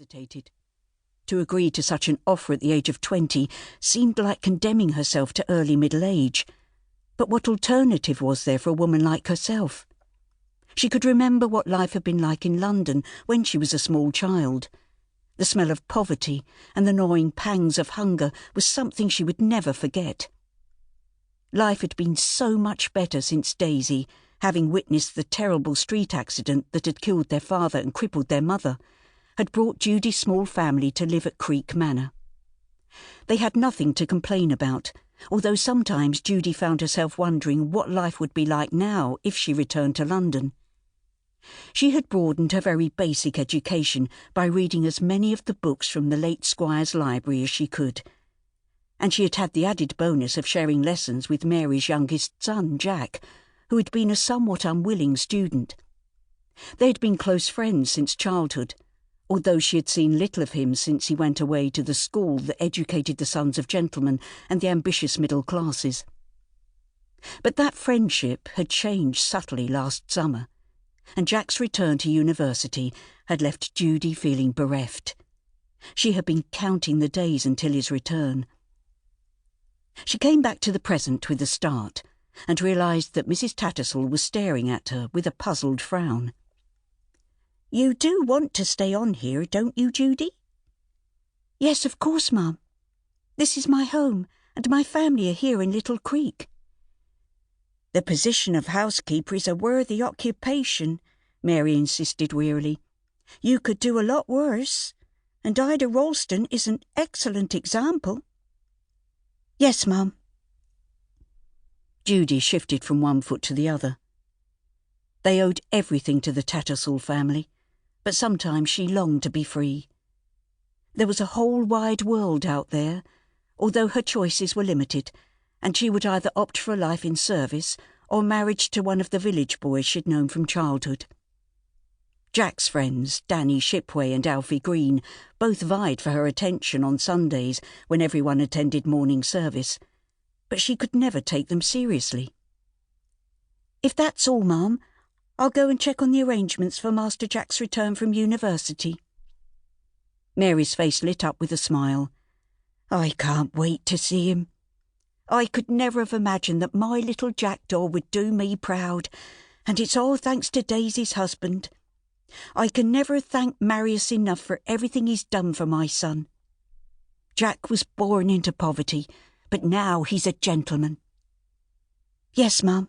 hesitated. To agree to such an offer at the age of 20 seemed like condemning herself to early middle age. But what alternative was there for a woman like herself? She could remember what life had been like in London when she was a small child. The smell of poverty and the gnawing pangs of hunger was something she would never forget. Life had been so much better since Daisy, having witnessed the terrible street accident that had killed their father and crippled their mother, had brought Judy's small family to live at Creek Manor. They had nothing to complain about, although sometimes Judy found herself wondering what life would be like now if she returned to London. She had broadened her very basic education by reading as many of the books from the late Squire's library as she could, and she had had the added bonus of sharing lessons with Mary's youngest son, Jack, who had been a somewhat unwilling student. They had been close friends since childhood, although she had seen little of him since he went away to the school that educated the sons of gentlemen and the ambitious middle classes. But that friendship had changed subtly last summer, and Jack's return to university had left Judy feeling bereft. She had been counting the days until his return. She came back to the present with a start, and realised that Mrs. Tattersall was staring at her with a puzzled frown. "You do want to stay on here, don't you, Judy?" "Yes, of course, Mum. This is my home, and my family are here in Little Creek." "The position of housekeeper is a worthy occupation," Mary insisted wearily. "You could do a lot worse, and Ida Ralston is an excellent example." "Yes, Mum." Judy shifted from one foot to the other. They owed everything to the Tattersall family, but sometimes she longed to be free. There was a whole wide world out there, although her choices were limited, and she would either opt for a life in service or marriage to one of the village boys she'd known from childhood. Jack's friends, Danny Shipway and Alfie Green, both vied for her attention on Sundays when everyone attended morning service, but she could never take them seriously. "If that's all, Mum, I'll go and check on the arrangements for Master Jack's return from university." Mary's face lit up with a smile. "I can't wait to see him. I could never have imagined that my little jackdaw would do me proud, and it's all thanks to Daisy's husband. I can never thank Marius enough for everything he's done for my son. Jack was born into poverty, but now he's a gentleman." "Yes, Mum."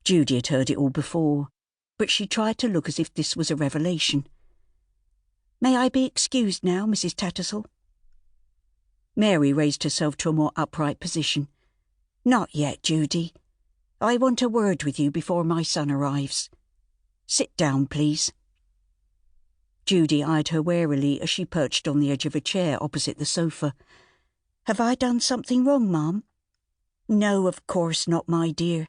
Judy had heard it all before, but she tried to look as if this was a revelation. "May I be excused now, Mrs. Tattersall?" Mary raised herself to a more upright position. "Not yet, Judy. I want a word with you before my son arrives. Sit down, please." Judy eyed her warily as she perched on the edge of a chair opposite the sofa. "Have I done something wrong, Mum?" "No, of course not, my dear.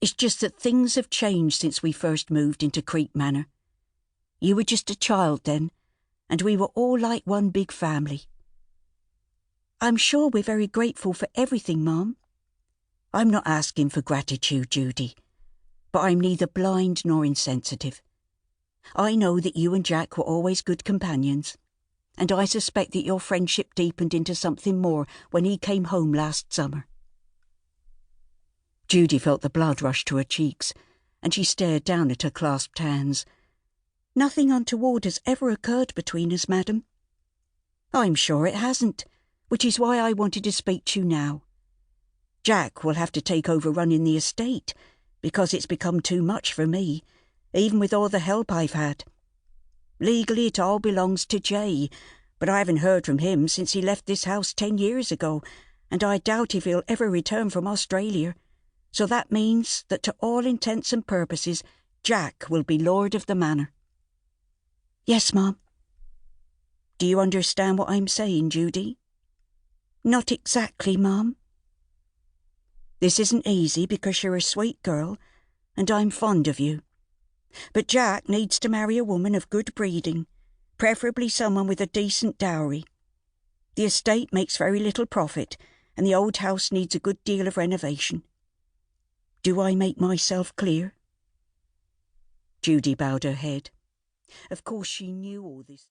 It's just that things have changed since we first moved into Creek Manor. You were just a child then, and we were all like one big family." "I'm sure we're very grateful for everything, Mum." "I'm not asking for gratitude, Judy, but I'm neither blind nor insensitive. I know that you and Jack were always good companions, and I suspect that your friendship deepened into something more when he came home last summer." Judy felt the blood rush to her cheeks, and she stared down at her clasped hands. "Nothing untoward has ever occurred between us, madam." "I'm sure it hasn't, which is why I wanted to speak to you now. Jack will have to take over running the estate, because it's become too much for me, even with all the help I've had. Legally it all belongs to Jay, but I haven't heard from him since he left this house 10 years ago, and I doubt if he'll ever return from Australia. So that means that to all intents and purposes, Jack will be lord of the manor." "Yes, Mum." "Do you understand what I'm saying, Judy?" "Not exactly, Mum." "This isn't easy because you're a sweet girl, and I'm fond of you. But Jack needs to marry a woman of good breeding, preferably someone with a decent dowry. The estate makes very little profit, and the old house needs a good deal of renovation. Do I make myself clear?" Judy bowed her head. Of course she knew all this.